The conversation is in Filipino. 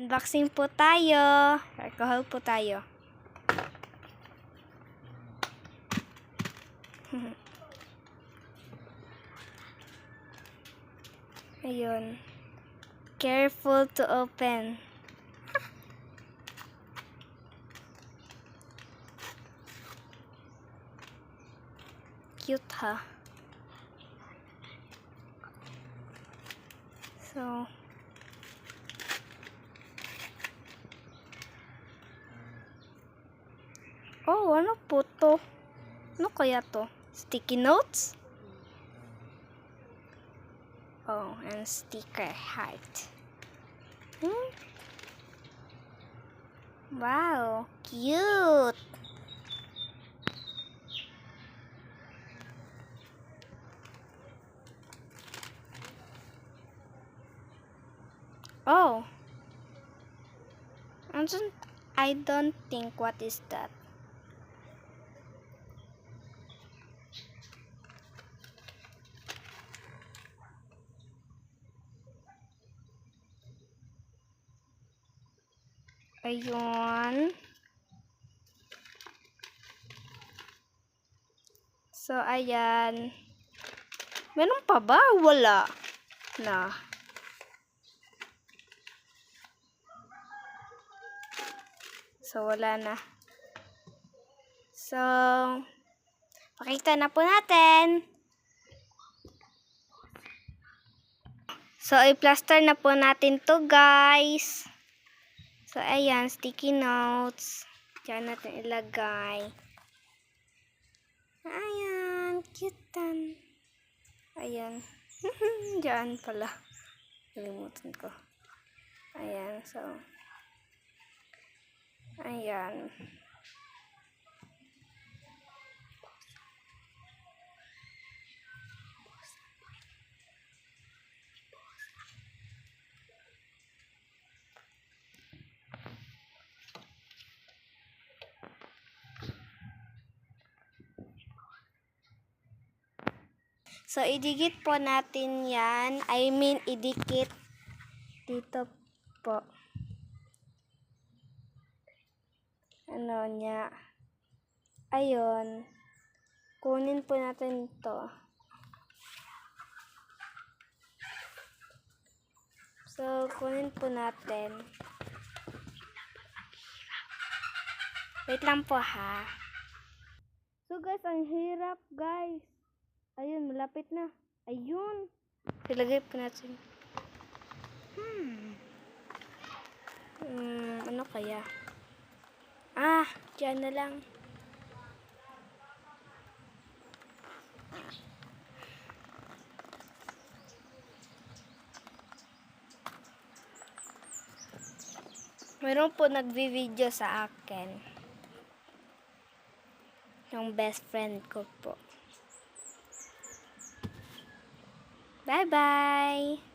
Unboxing po tayo. Alcohol po tayo. Ayun. Careful to open. Cute, ha? So, oh, ano po to? Ano kaya to? Sticky notes? Oh, and sticker heart. Wow, cute! Oh, I don't think what is that. Ayun. So, ayan. Meron pa ba? Wala na. So, wala na. So, pakita na po natin. So, i-plaster na po natin to, guys. So, ayan, sticky notes. Diyan natin ilagay. Ayan, cute. Ayan. Diyan pala. Nalimutan ko. Ayan, so. Ayan. So, idikit po natin yan. Idikit dito po. Ano niya. Ayun. Kunin po natin ito. So, kunin po natin. Wait lang po, ha. So, guys, ang hirap, guys. Ayun, malapit na. Ayun. Ilagay po natin. Ano kaya? Diyan na lang. Meron po nagvi-video sa akin. Yung best friend ko po. Bye-bye!